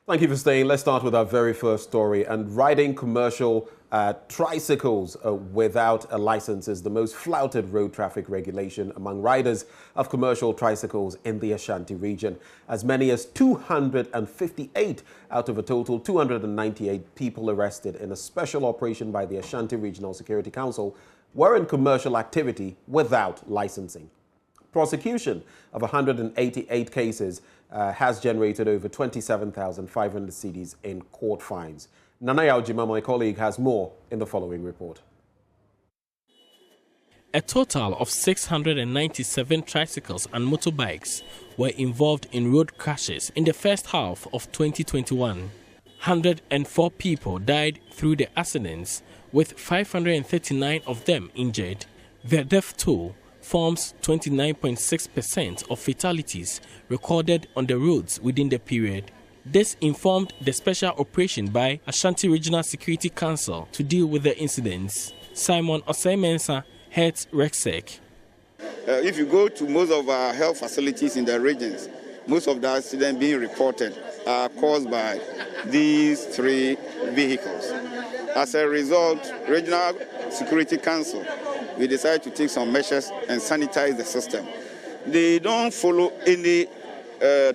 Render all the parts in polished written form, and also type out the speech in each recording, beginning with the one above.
Thank you for staying. Let's start with our very first story. And riding commercial tricycles without a license is the most flouted road traffic regulation among riders of commercial tricycles in the Ashanti region. As many as 258 out of a total 298 people arrested in a special operation by the Ashanti Regional Security Council were in commercial activity without licensing. Prosecution of 188 cases has generated over 27,500 cedis in court fines. Nana Yaujima, my colleague, has more in the following report. A total of 697 tricycles and motorbikes were involved in road crashes in the first half of 2021. 104 people died through the accidents, with 539 of them injured. The death toll forms 29.6% of fatalities recorded on the roads within the period. This informed the special operation by Ashanti Regional Security Council to deal with the incidents. Simon Osei-Mensah heads RECSEC. If you go to most of our health facilities in the regions, most of the accidents being reported are caused by these three vehicles. As a result, Regional Security Council, we decided to take some measures and sanitize the system. They don't follow any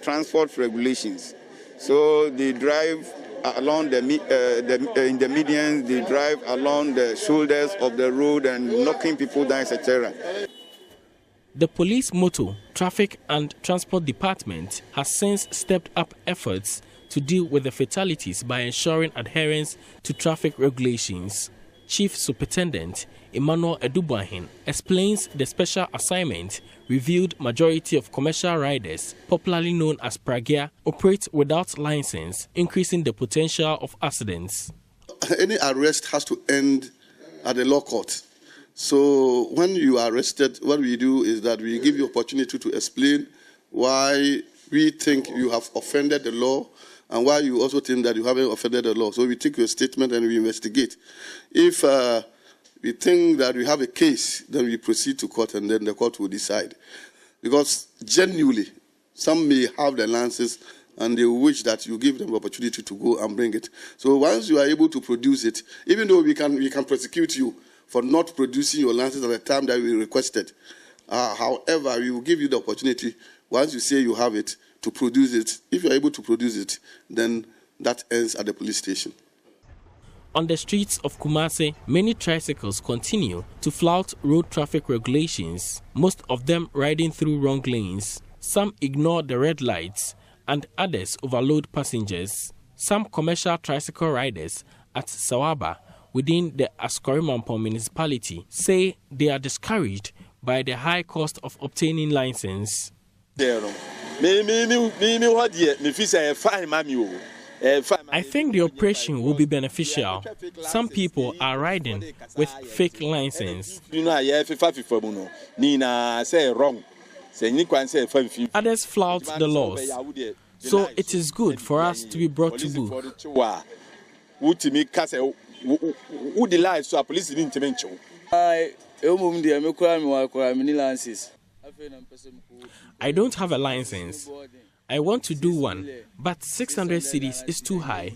transport regulations. So they drive along in the medians, they drive along the shoulders of the road and knocking people down, etc. The Police Motor, Traffic and Transport Department has since stepped up efforts to deal with the fatalities by ensuring adherence to traffic regulations. Chief Superintendent Emmanuel Edubuahin explains the special assignment revealed majority of commercial riders, popularly known as pragia, operate without license, increasing the potential of accidents. Any arrest has to end at the law court. So when you are arrested, what we do is that we give you opportunity to explain why we think you have offended the law and why you also think that you haven't offended the law. So we take your statement and we investigate. If we think that we have a case, then we proceed to court and then the court will decide. Because genuinely, some may have the licenses and they wish that you give them the opportunity to go and bring it. So once you are able to produce it, even though we can prosecute you for not producing your license at the time that we requested, however, we will give you the opportunity, once you say you have it, to produce it. If you are able to produce it, then that ends at the police station. On the streets of Kumasi, many tricycles continue to flout road traffic regulations, most of them riding through wrong lanes. Some ignore the red lights and others overload passengers. Some commercial tricycle riders at Sawaba within the Askorimampong municipality say they are discouraged by the high cost of obtaining license. I think the operation will be beneficial. Some people are riding with fake license. Others flout the laws. So it is good for us to be brought to book. I don't have a license. I want to do one, but 600 cedis is too high.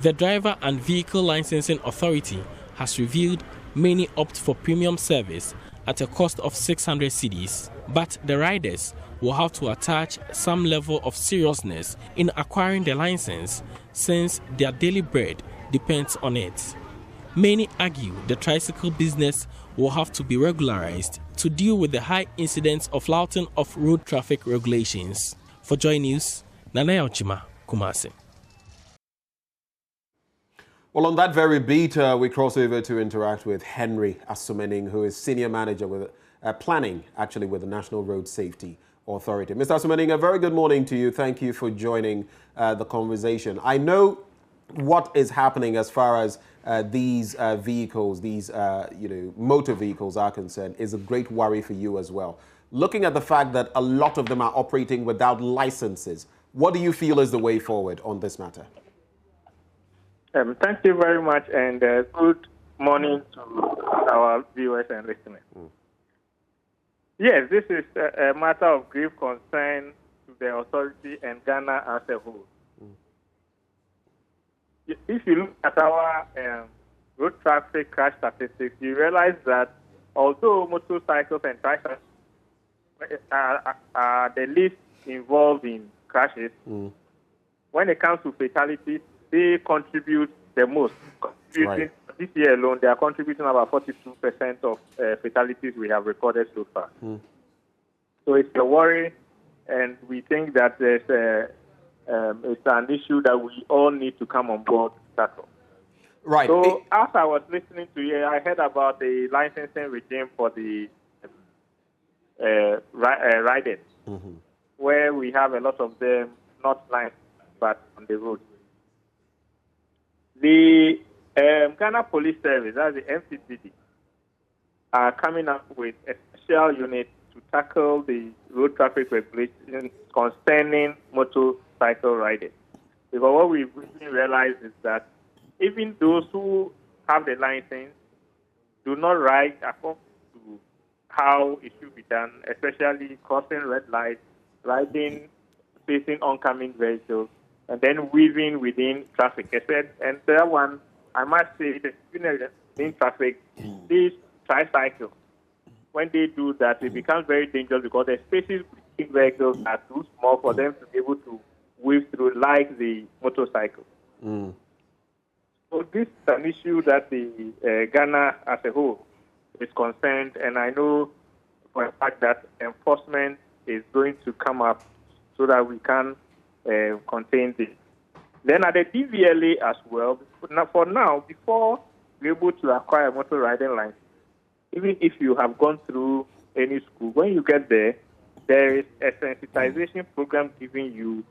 The Driver and Vehicle Licensing Authority has revealed many opt for premium service at a cost of 600 cedis, but the riders will have to attach some level of seriousness in acquiring the license since their daily bread depends on it. Many argue the tricycle business will have to be regularized to deal with the high incidence of flouting of road traffic regulations. For Joy News, Nana Yaujima, Kumasi. Well, on that very beat, we cross over to interact with Henry Asumening, who is Senior Manager with Planning, actually, with the National Road Safety Authority. Mr. Asumening, a very good morning to you. Thank you for joining the conversation. I know what is happening as far as these vehicles, these motor vehicles are concerned, is a great worry for you as well. Looking at the fact that a lot of them are operating without licenses, what do you feel is the way forward on this matter? Thank you very much, and good morning to our viewers and listeners. Yes, this is a matter of grave concern to the authority and Ghana as a whole. If you look at our road traffic crash statistics, you realize that although motorcycles and tricycles are the least involved in crashes, when it comes to fatalities, they contribute the most. Right. This year alone, they are contributing about 42% of fatalities we have recorded so far. So it's a worry, and we think that it's an issue that we all need to come on board to tackle. Right. So as I was listening to you, I heard about the licensing regime for the riders, where we have a lot of them not licensed but on the road. The Ghana Police Service, that's the MCCD, are coming up with a special unit to tackle the road traffic regulations concerning motorcycle riders. Because what we've really realized is that even those who have the license do not ride according to how it should be done, especially crossing red lights, riding, facing oncoming vehicles, and then weaving within traffic. And that one, I must say, in traffic, these tricycles, when they do that, it becomes very dangerous because the spaces between vehicles are too small for them to be able to weave through like the motorcycle. So this is an issue that the Ghana as a whole is concerned, and I know for a fact that enforcement is going to come up so that we can contain this. Then at the DVLA as well, for now, before you're able to acquire a motor riding license, even if you have gone through any school, when you get there, there is a sensitization program giving you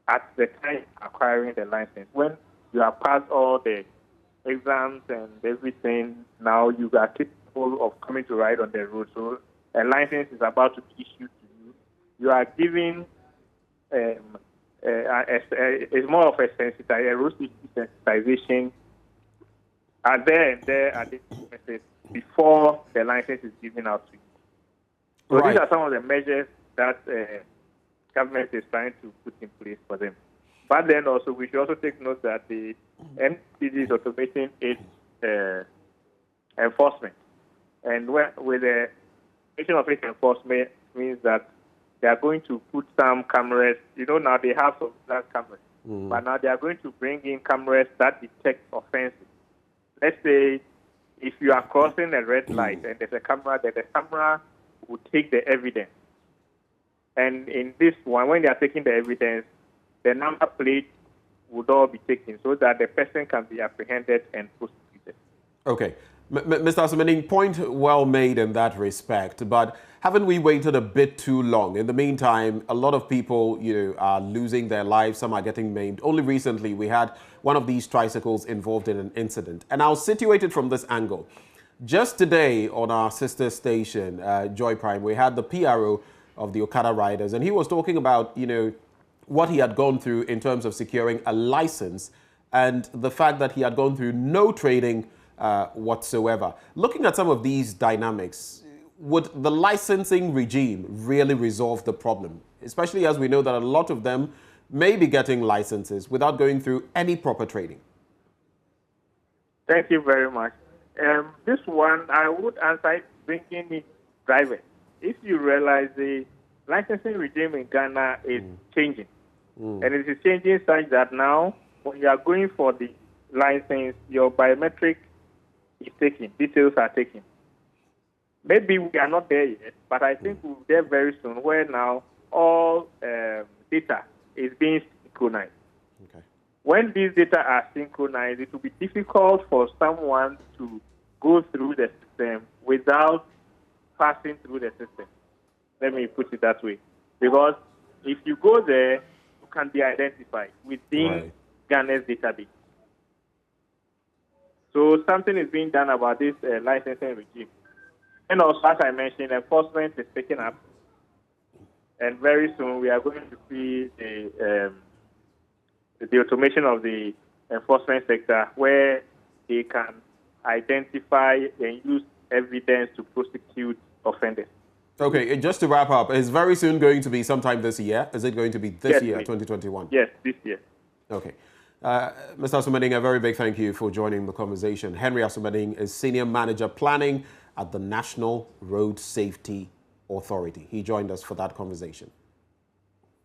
at the time acquiring the license. When you have passed all the exams and everything, now you are capable of coming to ride on the road. So a license is about to be issued to you. You are given it's more of a road sensitization there at this message before the license is given out to you. So Right. These are some of the measures that government is trying to put in place for them. But then also we should also take note that the NCD is automating its enforcement, and with the automation of its enforcement means that they are going to put some cameras. Now they have some cameras, but now they are going to bring in cameras that detect offenses. Let's say if you are crossing a red light and there's a camera, then the camera will take the evidence. And in this one, when they are taking the evidence, the number plate would all be taken so that the person can be apprehended and prosecuted. Okay. Mr. Asumening, point well made in that respect, but haven't we waited a bit too long? In the meantime, a lot of people, are losing their lives. Some are getting maimed. Only recently, we had one of these tricycles involved in an incident. And I'll situate it from this angle. Just today on our sister station, Joy Prime, we had the PRO of the Okada riders, and he was talking about, what he had gone through in terms of securing a license and the fact that he had gone through no training whatsoever. Looking at some of these dynamics, would the licensing regime really resolve the problem? Especially as we know that a lot of them may be getting licenses without going through any proper training. Thank you very much. This one, I would answer bringing in drivers. If you realize the licensing regime in Ghana is changing, and it is changing such that now when you are going for the license, your biometric is taken, details are taken. Maybe we are not there yet, but I think we'll be there very soon, where now all data is being synchronized. Okay. When these data are synchronized, it will be difficult for someone to go through the system without passing through the system. Let me put it that way. Because if you go there, you can be identified within Ghana's database. So something is being done about this licensing regime. And also, as I mentioned, enforcement is picking up. And very soon we are going to see the automation of the enforcement sector, where they can identify and use evidence to prosecute offenders. Okay, just to wrap up, is very soon going to be sometime this year? Is it going to be this Yes, year, please. 2021? Yes, this year. Okay. Mr. Asumaning, a very big thank you for joining the conversation. Henry Asumaning is Senior Manager Planning at the National Road Safety Authority. He joined us for that conversation.